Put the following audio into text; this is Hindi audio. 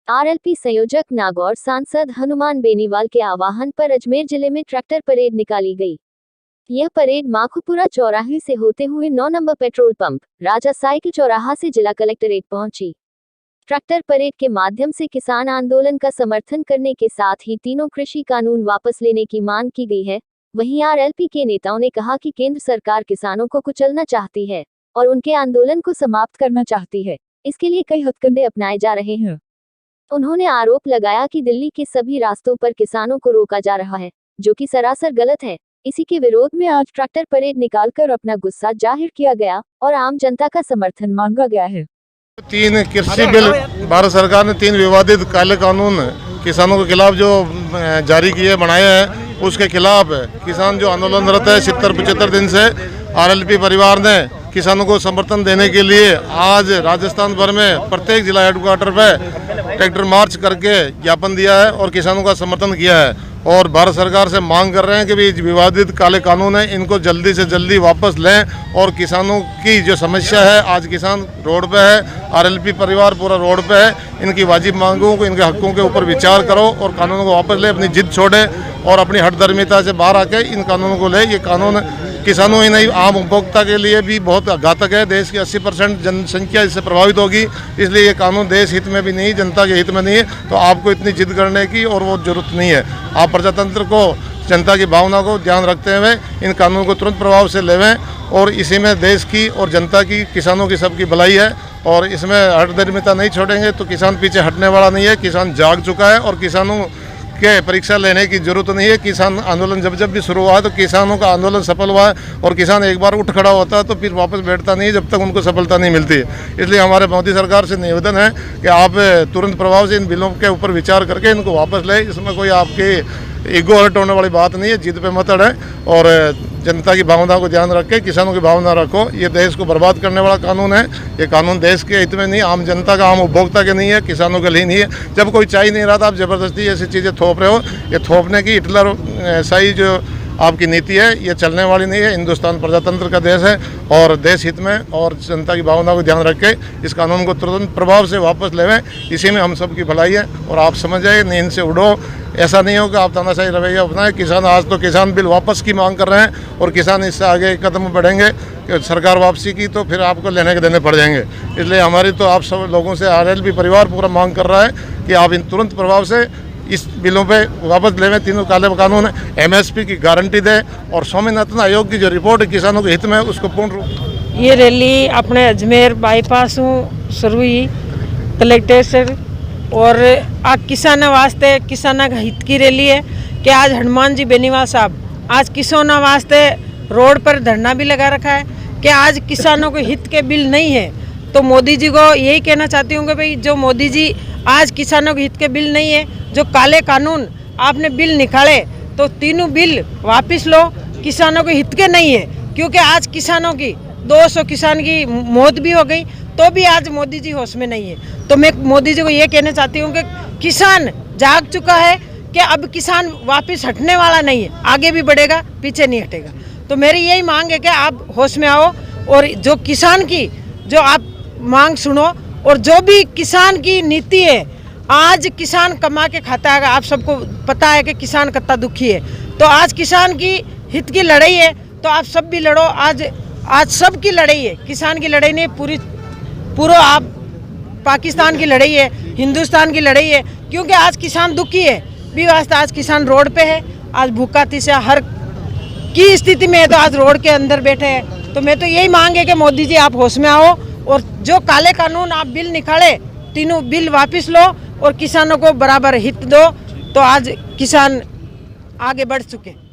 आरएलपी संयोजक नागौर सांसद हनुमान बेनीवाल के आह्वान पर अजमेर जिले में ट्रैक्टर परेड निकाली गई। यह परेड माखुपुरा चौराहे से होते हुए 9 नंबर पेट्रोल पंप राजा साइकिल चौराहा से जिला कलेक्ट्रेट पहुंची। ट्रैक्टर परेड के माध्यम से किसान आंदोलन का समर्थन करने के साथ ही तीनों कृषि कानून वापस लेने की मांग की गई है। वहीं आरएलपी के नेताओं ने कहा कि केंद्र सरकार किसानों को कुचलना चाहती है और उनके आंदोलन को समाप्त करना चाहती है। इसके लिए कई हथकंडे अपनाए जा रहे हैं। उन्होंने आरोप लगाया कि दिल्ली के सभी रास्तों पर किसानों को रोका जा रहा है, जो कि सरासर गलत है। इसी के विरोध में आज ट्रैक्टर परेड निकालकर अपना गुस्सा जाहिर किया गया और आम जनता का समर्थन मांगा गया है। 3 कृषि बिल भारत सरकार ने 3 विवादित काले कानून किसानों के खिलाफ जो जारी किए बनाए हैं, उसके खिलाफ किसान जो आंदोलनरत है 70-75 दिन से आरएलपी परिवार ने किसानों को समर्थन देने के लिए आज राजस्थान भर में प्रत्येक जिला हेडक्वार्टर पे ट्रैक्टर मार्च करके ज्ञापन दिया है और किसानों का समर्थन किया है और भारत सरकार से मांग कर रहे हैं कि भी विवादित काले कानून है, इनको जल्दी से जल्दी वापस लें और किसानों की जो समस्या है, आज किसान रोड पे है, आरएलपी परिवार पूरा रोड पे है, इनकी वाजिब मांगों को, इनके हकों के ऊपर विचार करो और कानूनों को वापस ले, अपनी जिद छोड़े और अपनी हठधर्मिता से बाहर आके इन कानूनों को ले। ये कानून किसानों ही नहीं, आम उपभोक्ता के लिए भी बहुत घातक है। देश की 80% जनसंख्या इससे प्रभावित होगी, इसलिए ये कानून देश हित में भी नहीं, जनता के हित में नहीं है। तो आपको इतनी जिद करने की और वो जरूरत नहीं है। आप प्रजातंत्र को, जनता की भावना को ध्यान रखते हुए इन कानूनों को तुरंत प्रभाव से लेवें और इसी में देश की और जनता की, किसानों की सबकी भलाई है और इसमें हठधर्मिता नहीं छोड़ेंगे तो किसान पीछे हटने वाला नहीं है। किसान जाग चुका है और किसानों के परीक्षा लेने की जरूरत नहीं है। किसान आंदोलन जब भी शुरू हुआ है तो किसानों का आंदोलन सफल हुआ है और किसान एक बार उठ खड़ा होता है तो फिर वापस बैठता नहीं जब तक उनको सफलता नहीं मिलती है। इसलिए हमारे मोदी सरकार से निवेदन है कि आप तुरंत प्रभाव से इन बिलों के ऊपर विचार करके इनको वापस ले। इसमें कोई आपकी ईगो हर्ट होने वाली बात नहीं है, जिद पे मत अड़े और जनता की भावना को ध्यान रख के किसानों की भावना रखो। ये देश को बर्बाद करने वाला कानून है। ये कानून देश के हित में नहीं, आम जनता का, आम उपभोक्ता के नहीं है, किसानों के लिए नहीं है। जब कोई चाह नहीं रहा था, आप जबरदस्ती ऐसी चीज़ें थोप रहे हो। ये थोपने की हिटलर सही जो आपकी नीति है, ये चलने वाली नहीं है। हिंदुस्तान प्रजातंत्र का देश है और देश हित में और जनता की भावना को ध्यान रख के इस कानून को तुरंत प्रभाव से वापस लेवें। इसी में हम सब की भलाई है और आप समझ जाए, नींद से उड़ो। ऐसा नहीं हो कि आप तानाशाही रवैया अपनाएं। किसान आज तो किसान बिल वापस की मांग कर रहे हैं और किसान इससे आगे कदम बढ़ेंगे कि सरकार वापसी की तो फिर आपको लेने के देने पड़ जाएंगे। इसलिए हमारी तो आप सब लोगों से आरएलपी परिवार पूरा मांग कर रहा है कि आप इन तुरंत प्रभाव से इस बिलों पे वापस लेवें। तीनों काले कानून एमएसपी की गारंटी दे और स्वामीनाथन आयोग की जो रिपोर्ट है किसानों के हित में, उसको पूर्ण रूप। ये रैली अपने अजमेर बाईपास शुरू हुई कलेक्ट्रेट से और आज किसानों वास्ते, किसानों का हित की रैली है कि आज हनुमान जी बेनीवाल साहब आज किसानों वास्ते रोड पर धरना भी लगा रखा है कि आज किसानों को हित के बिल नहीं है। तो मोदी जी को यही कहना चाहती हूँ कि भाई जो मोदी जी आज किसानों के हित के बिल नहीं है, जो काले कानून आपने बिल निकाले तो तीनों बिल वापस लो। किसानों के हित के नहीं है क्योंकि आज किसानों की 200 किसान की मौत भी हो गई तो भी आज मोदी जी होश में नहीं है। तो मैं मोदी जी को ये कहना चाहती हूँ कि किसान जाग चुका है कि अब किसान वापस हटने वाला नहीं है, आगे भी बढ़ेगा, पीछे नहीं हटेगा। तो मेरी यही मांग है कि आप होश में आओ और जो किसान की जो आप मांग सुनो और जो भी किसान की नीति है, आज किसान कमा के खाता है। आप सबको पता है कि किसान कितना दुखी है। तो आज किसान की हित की लड़ाई है तो आप सब भी लड़ो। आज सब की लड़ाई है, किसान की लड़ाई नहीं, पूरा आप पाकिस्तान की लड़ाई है, हिंदुस्तान की लड़ाई है। क्योंकि आज किसान दुखी है भी वास्ते आज किसान रोड पे है, आज भूखा तिस्या हर की स्थिति में है तो आज रोड के अंदर बैठे हैं। तो मैं तो यही मांग है कि मोदी जी आप होश में आओ और जो काले कानून आप बिल निकाले तीनों बिल वापस लो और किसानों को बराबर हित दो। तो आज किसान आगे बढ़ चुके।